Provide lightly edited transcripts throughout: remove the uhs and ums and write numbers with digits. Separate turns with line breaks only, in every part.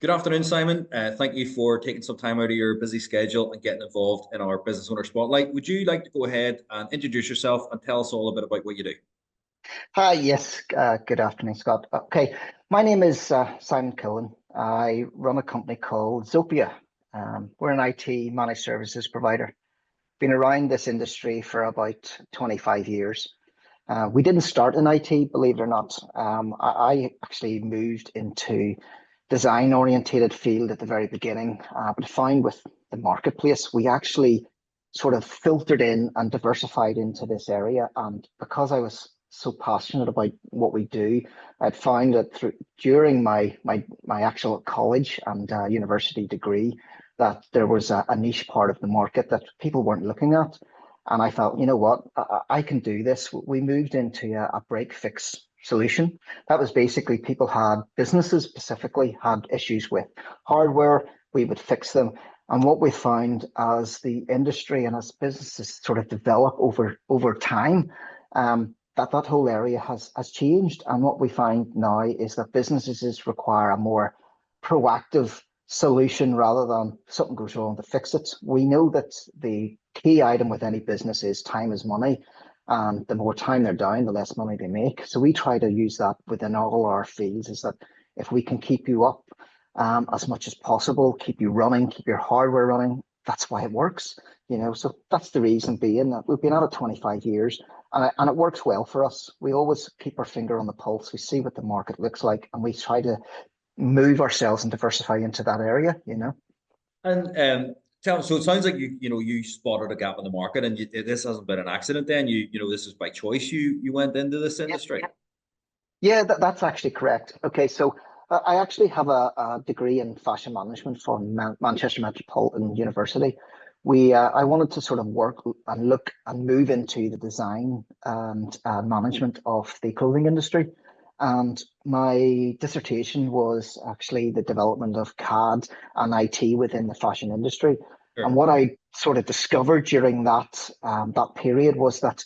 Good afternoon, Simon. Thank you for taking some time out of your busy schedule and getting involved in our Business Owner Spotlight. Would you like to go ahead and introduce yourself and tell us all a bit about what you do?
Hi, yes, good afternoon, Scott. Okay, my name is Simon Killen. I run a company called Xzopia. We're an IT managed services provider. Been around this industry for about 25 years. We didn't start in IT, believe it or not. I actually moved into design orientated field at the very beginning, but I find with the marketplace, we actually sort of filtered in and diversified into this area. And because I was so passionate about what we do, I'd found that during my actual college and university degree, that there was a niche part of the market that people weren't looking at. And I felt, you know what, I can do this. We moved into a break fix solution. That was basically businesses specifically had issues with hardware. We would fix them. And what we found as the industry and as businesses sort of develop over time, that whole area has changed. And what we find now is that businesses require a more proactive solution rather than something goes wrong to fix it. We know that the key item with any business is time is money. And the more time they're down, the less money they make. So we try to use that within all our fields, is that if we can keep you up as much as possible, keep you running, keep your hardware running, that's why it works. So that's the reason being that we've been at it 25 years and it works well for us. We always keep our finger on the pulse. We see what the market looks like and we try to move ourselves and diversify into that area.
And so it sounds like you spotted a gap in the market, and this hasn't been an accident. Then this is by choice. You went into this industry.
Yeah, that's actually correct. Okay, so I actually have a degree in fashion management from Manchester Metropolitan University. I wanted to sort of work and look and move into the design and management of the clothing industry. And my dissertation was actually the development of CAD and IT within the fashion industry. Sure. And what I sort of discovered during that period was that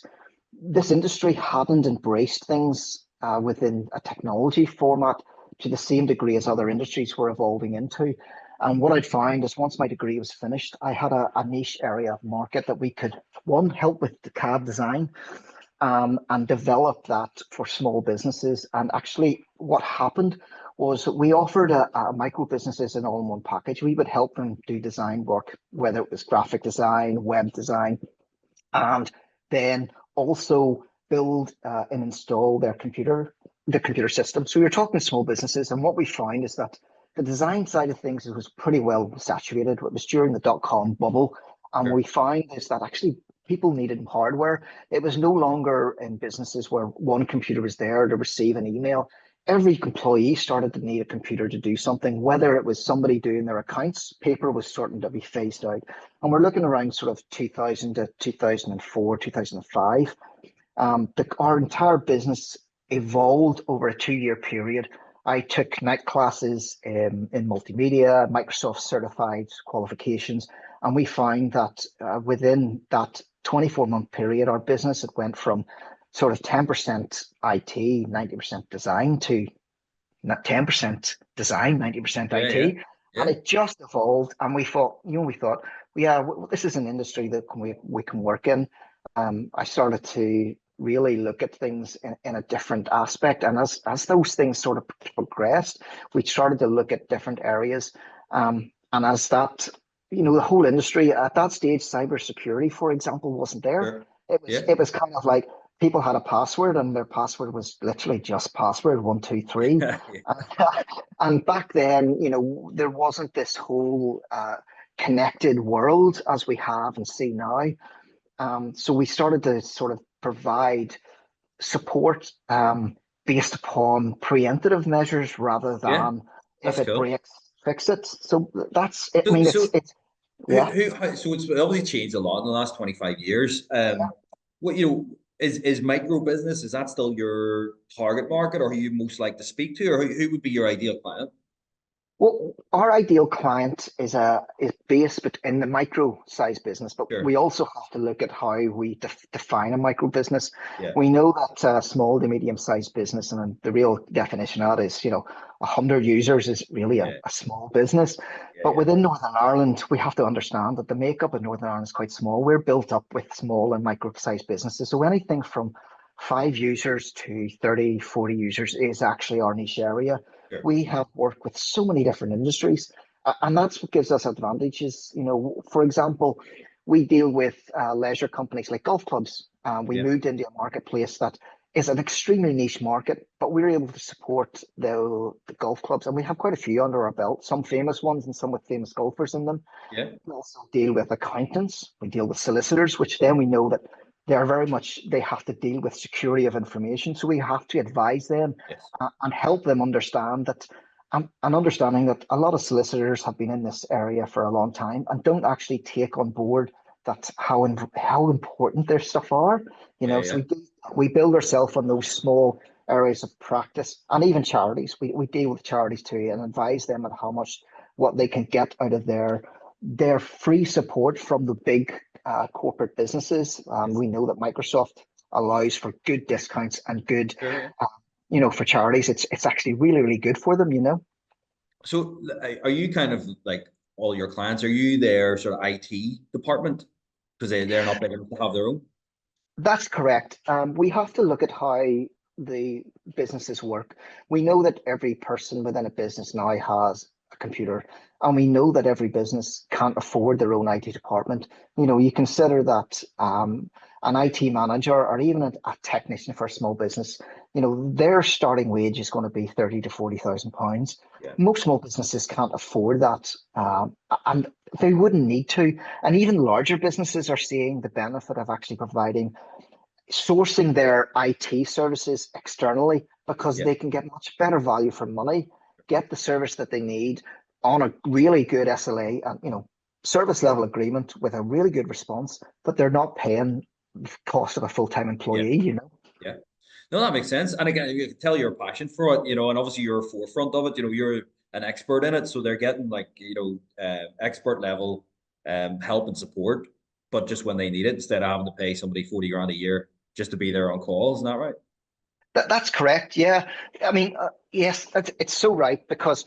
this industry hadn't embraced things within a technology format to the same degree as other industries were evolving into. And what I'd find is once my degree was finished, I had a niche area of market that we could, one, help with the CAD design, and develop that for small businesses. And actually what happened was we offered a micro businesses an all-in-one package. We would help them do design work, whether it was graphic design, web design, and then also build and install the computer system. So we were talking to small businesses, and what we find is that the design side of things was pretty well saturated. It was during the dot-com bubble. And Sure. We find is that actually people needed hardware. It was no longer in businesses where one computer was there to receive an email. Every employee started to need a computer to do something, whether it was somebody doing their accounts, paper was starting to be phased out. And we're looking around sort of 2000 to 2004, 2005. Our entire business evolved over a 2-year period. I took night classes in multimedia, Microsoft certified qualifications, and we find that within that 24-month period, our business had went from sort of 10% IT, 90% design to 10% design, 90% IT. Yeah. And it just evolved. And we thought, yeah, this is an industry that we can work in. I started to really look at things in a different aspect. And as those things sort of progressed, we started to look at different areas. And as that, the whole industry at that stage, cybersecurity, for example, wasn't there. Sure. It was kind of like people had a password and their password was literally just password 1, 2, 3. And back then, there wasn't this whole connected world as we have and see now. So we started to sort of provide support based upon preemptive measures rather than if it breaks, fix it. So that's it. So
it's obviously changed a lot in the last 25 years. What is micro business, is that still your target market, or who you most like to speak to, or who would be your ideal client?
Well, our ideal client is based in the micro size business, but we
Sure.
also have to look at how we define a micro business.
Yeah.
We know that small to medium sized business, and the real definition of that is, 100 users is really
Yeah.
a small business.
Yeah.
But
Yeah.
within Northern Ireland, we have to understand that the makeup of Northern Ireland is quite small. We're built up with small and micro sized businesses. So anything from 5 users to 30, 40 users is actually our niche area.
Sure.
We have worked with so many different industries, and that's what gives us advantages. For example, we deal with leisure companies like golf clubs. We
Yeah.
moved into a marketplace that is an extremely niche market, but we were able to support the golf clubs, and we have quite a few under our belt, some famous ones and some with famous golfers in them.
Yeah.
We also deal with accountants, we deal with solicitors, which then we know that they have to deal with security of information. So we have to advise them
Yes.
and help them understand that, and understanding that a lot of solicitors have been in this area for a long time and don't actually take on board that how important their stuff are.
Yeah.
So
Yeah.
we build ourselves on those small areas of practice, and even charities. We deal with charities too and advise them on how much what they can get out of their free support from the big corporate businesses.
Yes.
We know that Microsoft allows for good discounts and good,
Sure. Yeah.
for charities. It's actually really, really good for them.
So are you kind of like all your clients, are you their sort of IT department? Because they're not big enough to have their own?
That's correct. We have to look at how the businesses work. We know that every person within a business now has a computer, and we know that every business can't afford their own IT department. You consider that an IT manager or even a technician for a small business, their starting wage is going to be 30 to 40,000 pounds.
Yeah.
Most small businesses can't afford that, and they wouldn't need to. And even larger businesses are seeing the benefit of actually sourcing their IT services externally because
Yeah.
they can get much better value for money, get the service that they need on a really good SLA and service level agreement with a really good response, but they're not paying the cost of a full-time
Yeah.
employee.
Yeah. No, that makes sense. And again, you can tell your passion for it, and obviously you're a forefront of it. You're an expert in it. So they're getting like, expert level help and support, but just when they need it, instead of having to pay somebody 40 grand a year just to be there on calls. Isn't that right?
That's correct. Yeah. I mean, yes, it's so right because,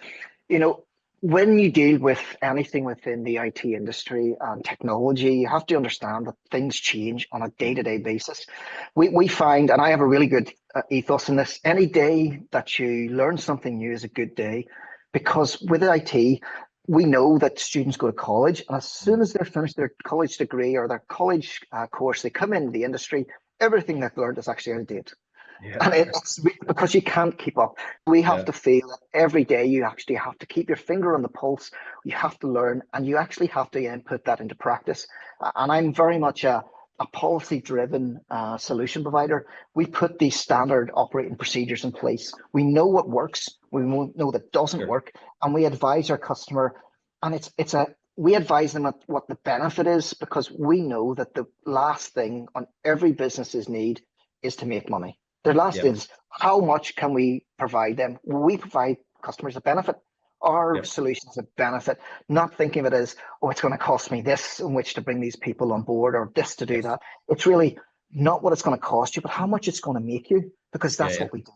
you know, when you deal with anything within the IT industry and technology, you have to understand that things change on a day-to-day basis. We find, and I have a really good ethos in this, any day that you learn something new is a good day because with IT, we know that students go to college, and as soon as they're finished their college degree or their college course, they come into the industry, everything they've learned is actually out of date.
Yeah.
And because you can't keep up. We have
Yeah.
to feel that every day you actually have to keep your finger on the pulse. You have to learn, and you actually have to put that into practice. And I'm very much a policy-driven solution provider. We put these standard operating procedures in place. We know what works. We know that doesn't
Sure.
work, and we advise our customer. And we advise them at what the benefit is because we know that the last thing on every business's need is to make money. The last
Yeah.
is how much can we provide them? We provide customers a benefit. Our
Yeah.
solution is a benefit, not thinking of it as, oh, it's going to cost me this in which to bring these people on board or this to do
Yes.
that. It's really not what it's going to cost you, but how much it's going to make you, because
Yeah.
that's
Yeah.
what we do.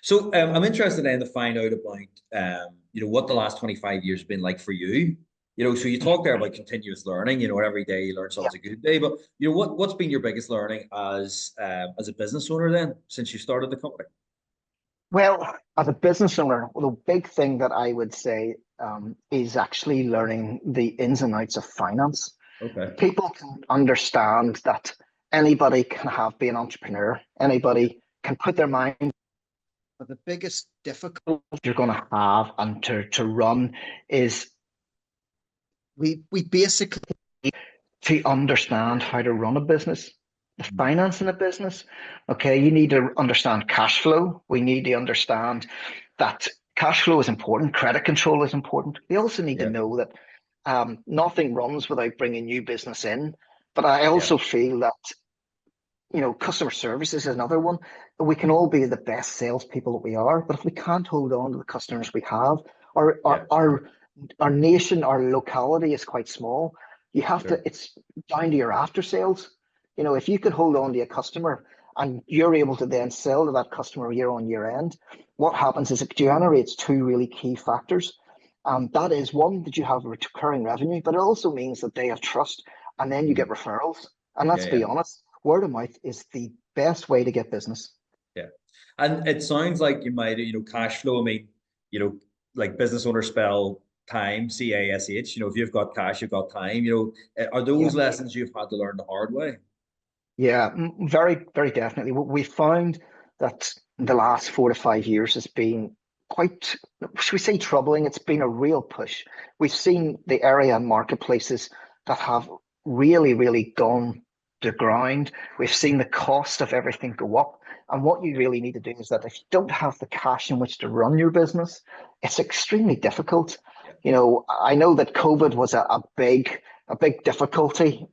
So I'm interested then to find out about what the last 25 years have been like for you. So you talk there about continuous learning, every day you learn
Yeah.
something's a good day. But what's been your biggest learning as a business owner then since you started the company?
Well, as a business owner, the big thing that I would say is actually learning the ins and outs of finance.
Okay.
People can understand that anybody can be an entrepreneur,
Yeah.
anybody can put their mind. But the biggest difficulty you're going to have and to run is we basically need to understand how to run a business, the
Mm.
finance in a business. Okay, you need to understand cash flow. We need to understand that cash flow is important, credit control is important. We also need to
Yeah.
know that nothing runs without bringing new business in. But I
Yeah.
also feel that customer service is another one. We can all be the best salespeople that we are, but if we can't hold on to the customers we have, Our
Yeah,
our our our nation, our locality is quite small. You have to,
sure.
it's down to your after sales. You know, if you could hold on to a customer and you're able to then sell to that customer year on year end, what happens is it generates two really key factors. That is one, that you have recurring revenue, but it also means that they have trust, and then you get
Mhm.
referrals. And
Yeah,
let's
yeah,
be honest, word of mouth is the best way to get business.
yeah. And it sounds like you might, cash flow. I mean, you know, like business owners spell time, CASH. If you've got cash, you've got time. Are
Yeah.
those lessons you've had to learn the hard way?
Yeah, very, very definitely. We found that the last 4 to 5 years has been quite, should we say, troubling. It's been a real push. We've seen the area marketplaces that have really, really gone to ground. We've seen the cost of everything go up. And what you really need to do is that if you don't have the cash in which to run your business, it's extremely difficult.
Yeah.
You know, I know that COVID was a big difficulty.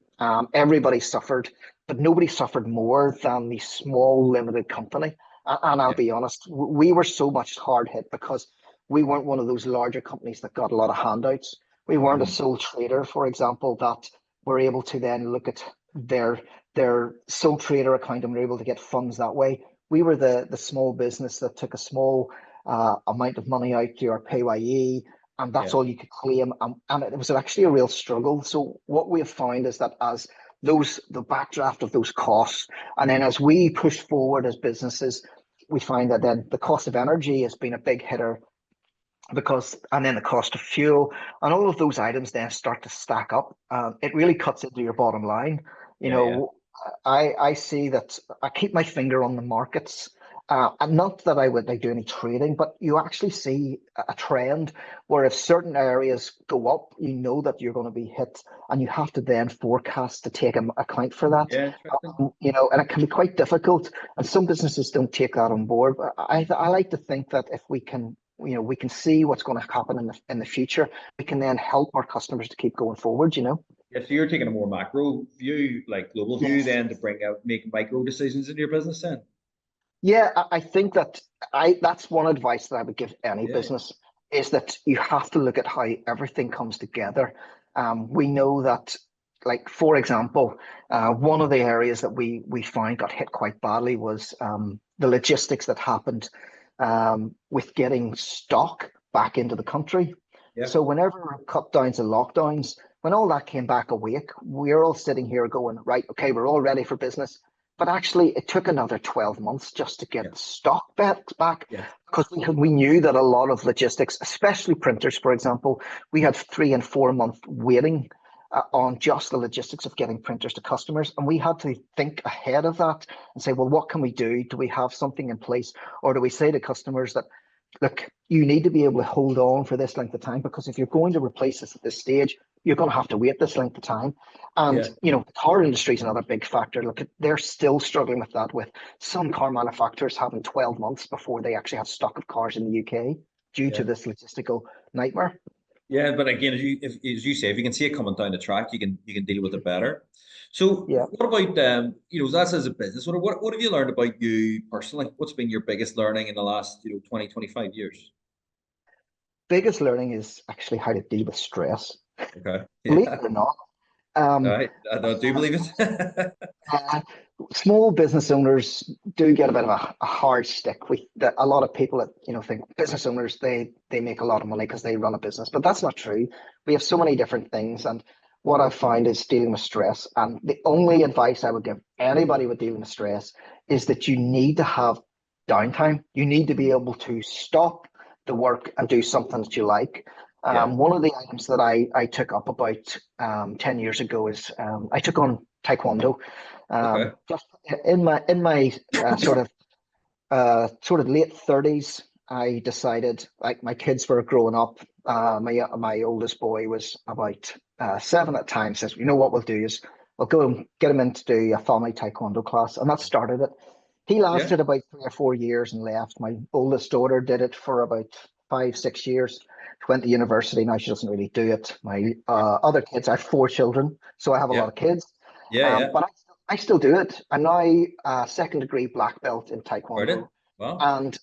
Everybody suffered, but nobody suffered more than the small limited company. And I'll
Yeah.
be honest, we were so much hard hit because we weren't one of those larger companies that got a lot of handouts. We weren't a
Mhm.
sole trader, for example, that were able to then look at their sole trader account and were able to get funds that way. We were the small business that took a small amount of money out to your PYE, and that's
Yeah.
all you could claim. And it was actually a real struggle. So what we have found is that as the backdraft of those costs, and then as we push forward as businesses, we find that then the cost of energy has been a big hitter, because, and then the cost of fuel, and all of those items then start to stack up. It really cuts into your bottom line. You
Yeah. Yeah.
know, I see that I keep my finger on the markets. And not that I would like do any trading, but you actually see a trend where if certain areas go up, you know that you're going to be hit, and you have to then forecast to take account for that.
Yeah. Interesting.
You know, and it can be quite difficult, and some businesses don't take that on board. But I like to think that if we can, you know, we can see what's going to happen in the future, we can then help our customers to keep going forward, you know.
Yeah. So you're taking a more macro view, like global view,
Yes.
then to bring out make micro decisions in your business. Then.
Yeah, I think that that's one advice that I would give any
Yeah.
business, is that you have to look at how everything comes together. We know that, like for example, one of the areas that we found got hit quite badly was the logistics that happened with getting stock back into the country.
Yeah.
So whenever cut downs and lockdowns, when all that came back awake, we're all sitting here going, right, okay, we're all ready for business. But actually, it took another 12 months just to
Yeah.
get stock back,
Yes.
because we knew that a lot of logistics, especially printers, for example, we had 3 and 4 month waiting on just the logistics of getting printers to customers. And we had to think ahead of that and say, well, what can we do? Do we have something in place? Or do we say to customers that, look, you need to be able to hold on for this length of time, because if you're going to replace this at this stage, you're going to have to wait this length of time. And
Yeah.
you know, the car industry is another big factor. Look, they're still struggling with that, with some car manufacturers having 12 months before they actually have stock of cars in the UK due to
Yeah.
this logistical nightmare.
Yeah, but again, as you say, if you can see it coming down the track, you can deal with it better. So,
Yeah.
what about that's as a business. What have you learned about you personally? What's been your biggest learning in the last 20, 25 years?
Biggest learning is actually how to deal with stress.
Okay.
Believe it
Yeah.
or not,
All
um,
right. I do believe it.
Uh, small business owners do get a bit of a hard stick. A lot of people that think business owners, they make a lot of money because they run a business, but that's not true. We have so many different things, and what I find is dealing with stress. And the only advice I would give anybody with dealing with stress is that you need to have downtime. You need to be able to stop the work and do something that you like.
Yeah.
One of the items that I took up about 10 years ago is I took on Taekwondo.
Okay.
Just in my sort of late 30s, I decided, like, my kids were growing up. My oldest boy was about 7 at the time. Says, you know what we'll do is we'll go and get him in to do a family Taekwondo class, and that started it. He
Yeah.
lasted about 3 or 4 years and left. My oldest daughter did it for about 5, 6 years. She went to university. Now she doesn't really do it. My other kids, I have 4 children, so I have a
Yeah.
lot of kids.
Yeah. Yeah.
But I still do it. I'm now a second degree black belt in
Brilliant.
Taekwondo.
Wow.
And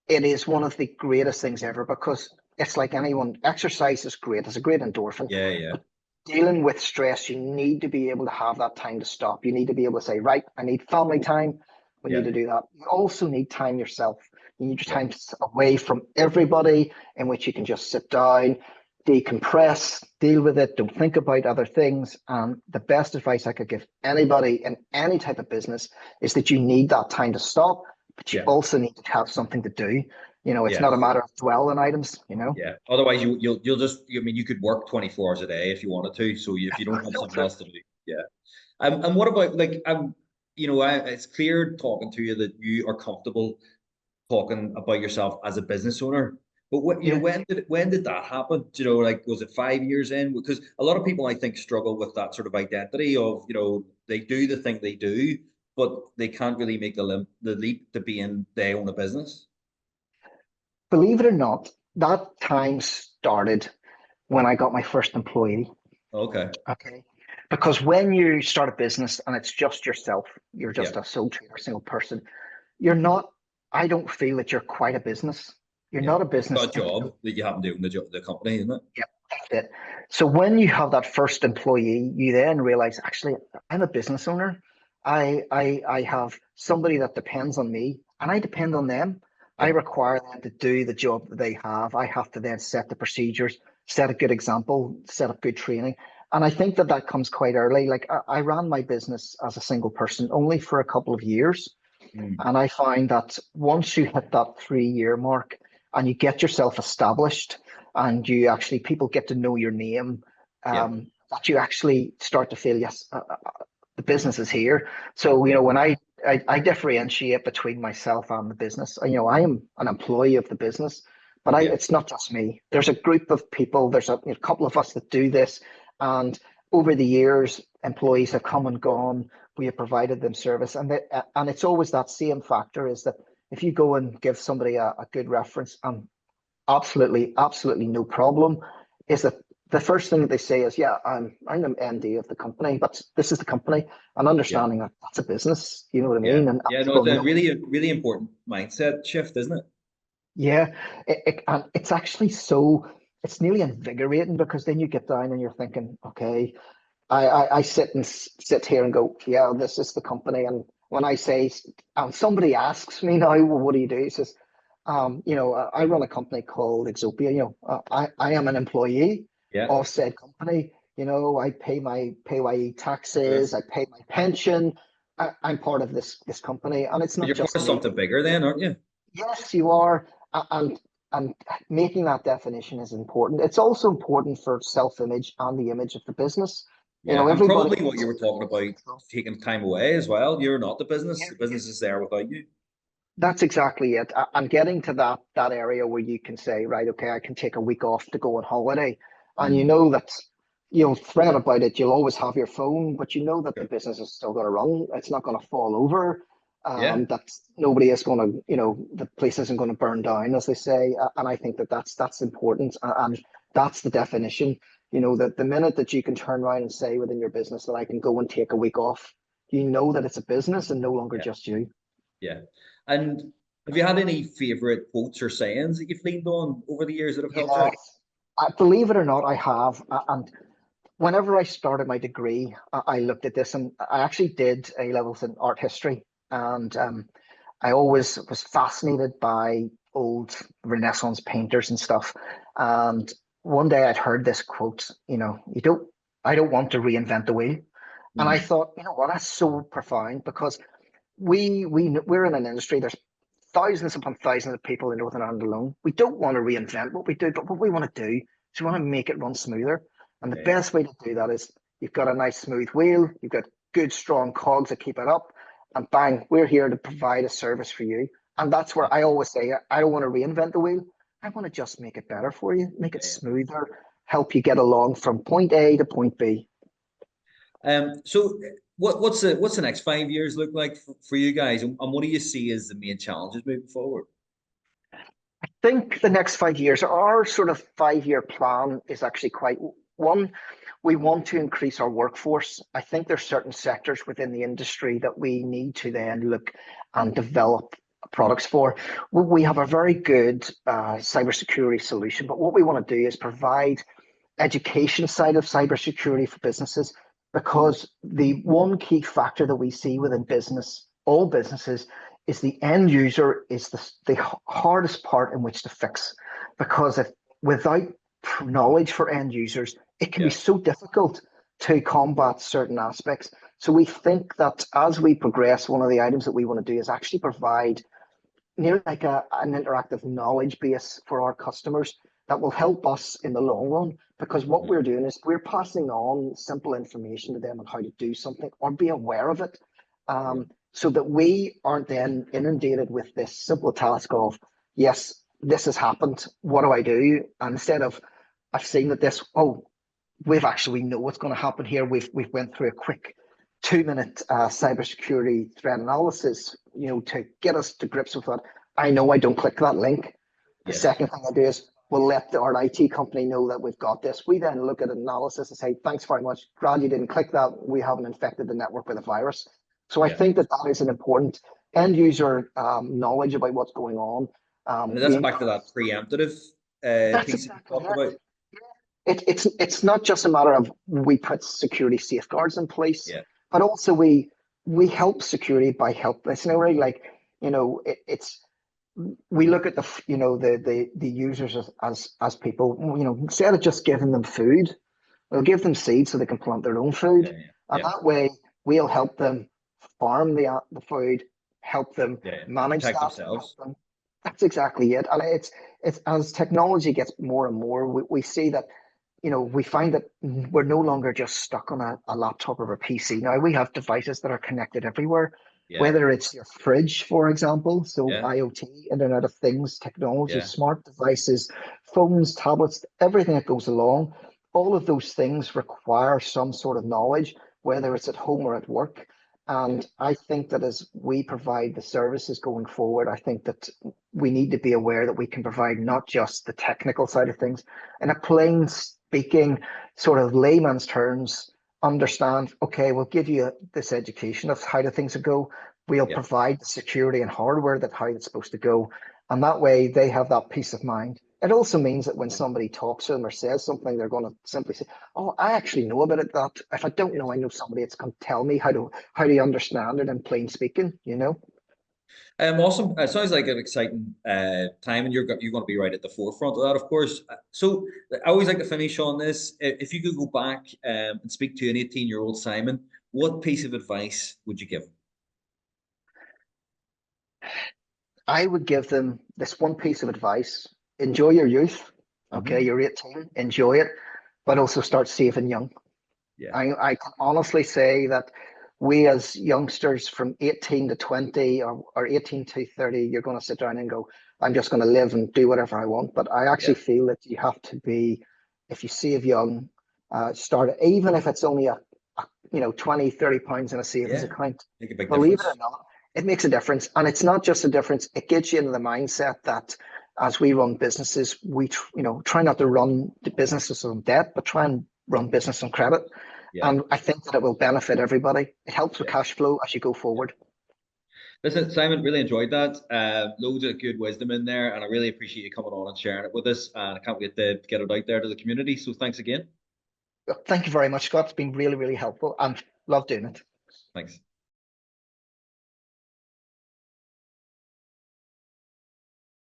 it is one of the greatest things ever, because it's like anyone, exercise is great. It's a great endorphin.
Yeah, yeah,
But dealing with stress, you need to be able to have that time to stop. You need to be able to say, right, I need family time. We
yeah,
need to do that. You also need time yourself. You need your
yeah,
time away from everybody in which you can just sit down, decompress, deal with it, don't think about other things. And the best advice I could give anybody in any type of business is that you need that time to stop, but you
yeah,
also need to have something to do. It's
yeah,
not a matter of dwelling items.
yeah. Otherwise, you'll just. I mean, you could work 24 hours a day if you wanted to. So if you don't have something else to do, yeah. And what about like it's clear talking to you that you are comfortable talking about yourself as a business owner. But what
Yeah.
when did that happen? Like was it 5 years in? Because a lot of people I think struggle with that sort of identity of they do the thing they do, but they can't really make the leap to being they own a business.
Believe it or not, that time started when I got my first employee.
Okay.
Okay. Because when you start a business and it's just yourself, you're
Yeah.
just a sole trader, single person, you're not, I don't feel that you're quite a business. You're
Yeah.
not a
It's
business.
got a job that you happen to own the company, isn't it?
Yep, that's it. So when you have that first employee, you then realize, actually, I'm a business owner. I have somebody that depends on me and I depend on them. I
Yeah.
require them to do the job that they have. I have to then set the procedures, set a good example, set up good training. And I think that that comes quite early. Like I ran my business as a single person only for a couple of years.
Mm.
And I find that once you hit that 3 year mark and you get yourself established and you actually, people get to know your name,
Yeah.
that you actually start to feel, yes, the business is here. So,
Yeah.
when I differentiate between myself and the business, I am an employee of the business, but
Yeah.
it's not just me. There's a group of people, there's a couple of us that do this. And over the years, employees have come and gone. We have provided them service, and it's always that same factor is that if you go and give somebody a good reference, and absolutely no problem, is that the first thing that they say is, yeah, I'm the MD of the company, but this is the company, and
Yeah.
understanding that that's a business, you know what I
Yeah.
mean? And
Yeah. No,
people
it's a
know,
really important mindset shift, isn't it?
yeah, and it's actually it's nearly invigorating because then you get down and you're thinking, okay, I sit here and go, yeah, this is the company. And when I say, and somebody asks me now, well, what do you do? He says, I run a company called Xzopia. I am an employee
Yeah.
of said company. I pay my PAYE
Okay.
taxes, I pay my pension. I'm part of this company, and it's
But
not
you're part
just
of
me.
something bigger then, aren't you?
Yes, you are, and making that definition is important. It's also important for self-image and the image of the business.
Yeah. And
Everybody
probably what you
wants
were
to
talking
be
about,
successful.
taking time away as well. You're not the business.
Yeah,
The business is there without you.
that's exactly it. And getting to that area where you can say, right, okay, I can take a week off to go on holiday, and you
Mm.
know that you'll fret about it. You'll always have your phone, but you know that the
Sure.
business is still going to run. It's not going to fall over.
Yeah.
That nobody is going to, the place isn't going to burn down, as they say. And I think that that's important, and that's the definition. That the minute that you can turn around and say within your business that I can go and take a week off, you know that it's a business and no longer
Yeah.
just you.
Yeah. And have you had any favorite quotes or sayings that you've leaned on over the years that have helped you?
Yes, believe it or not, I have. And whenever I started my degree, I looked at this, and I actually did A levels in art history. And I always was fascinated by old Renaissance painters and stuff. And one day I'd heard this quote, I don't want to reinvent the wheel. And I
Mm.
thought, what, that's so profound because we're in an industry. There's thousands upon thousands of people in Northern Ireland alone. We don't want to reinvent what we do, but what we want to do is we want to make it run smoother. And the
Yeah.
best way to do that is you've got a nice smooth wheel, you've got good strong cogs that keep it up, and bang, we're here to provide a service for you. And that's
Yeah.
where I always say, I don't want to reinvent the wheel. I want to just make it better for you, make it
Yeah.
smoother, help you get along from point A to point B.
So what's the next 5 years look like for you guys, and what do you see as the main challenges moving forward?
Think the next 5 years, our sort of 5 year plan is actually quite one. We want to increase our workforce. I think there's certain sectors within the industry that we need to then look and develop products for. We have a very good cybersecurity solution, but what we want to do is provide education side of cybersecurity for businesses, because the one key factor that we see within business, all businesses, is the end user is the hardest part in which to fix. Because if without knowledge for end users, it can be so difficult to combat certain aspects. So we think that as we progress, one of the items that we want to do is actually provide nearly like an interactive knowledge base for our customers that will help us in the long run. Because what we're doing is we're passing on simple information to them on how to do something or be aware of it, so that we aren't then inundated with this simple task of, yes, this has happened, what do I do? And instead of, I've seen that this, oh, we know what's going to happen here. We've went through a quick 2-minute cybersecurity threat analysis, to get us to grips with that. I know I don't click that link. The second thing I do is we'll let our IT company know that we've got this. We then look at analysis and say, thanks very much. Glad you didn't click that. We haven't infected the network with a virus. So I think that is an important end user knowledge about what's going on.
And that's back to that preemptive piece that you talked about.
It's not just a matter of we put security safeguards in place, but also we help security by listening. Like, we look at the users as people. Instead of just giving them food, we'll give them seeds so they can plant their own food, and that way we'll help them farm the food, help them manage
protect
that
themselves.
That's exactly it. And it's as technology gets more and more, we see that, we find that we're no longer just stuck on a laptop or a PC. Now we have devices that are connected everywhere, whether it's your fridge, for example. So IoT, Internet of Things, technology, smart devices, phones, tablets, everything that goes along. All of those things require some sort of knowledge, whether it's at home or at work. And I think that as we provide the services going forward, I think that we need to be aware that we can provide not just the technical side of things. In a plain speaking, sort of layman's terms, understand, okay, we'll give you this education of how the things go. We'll provide the security and hardware that how it's supposed to go. And that way they have that peace of mind. It also means that when somebody talks to them or says something, they're going to simply say, oh, I actually know about it. That if I don't know, I know somebody that's going to tell me how to understand it in plain speaking,
Awesome. It sounds like an exciting time, and you're going to be right at the forefront of that, of course. So I always like to finish on this. If you could go back and speak to an 18-year-old Simon, what piece of advice would you give him?
I would give them this one piece of advice. Enjoy your youth. Okay, you're 18, enjoy it, but also start saving young. I can honestly say that we as youngsters from 18 to 20 or 18 to 30, you're going to sit down and go, I'm just going to live and do whatever I want. But I actually feel that you have to be, if you save young, start, even if it's only a 20, 30 pounds in a savings account,
Make a big
believe
difference.
it or not, it makes a difference. And it's not just a difference, it gets you into the mindset that as we run businesses, we try not to run the businesses on debt, but try and run business on credit. And I think that it will benefit everybody. It helps with cash flow as you go forward.
Listen, Simon, really enjoyed that. Loads of good wisdom in there, and I really appreciate you coming on and sharing it with us. And I can't wait to get it out there to the community. So thanks again.
Thank you very much, Scott. It's been really, really helpful and love doing it.
Thanks.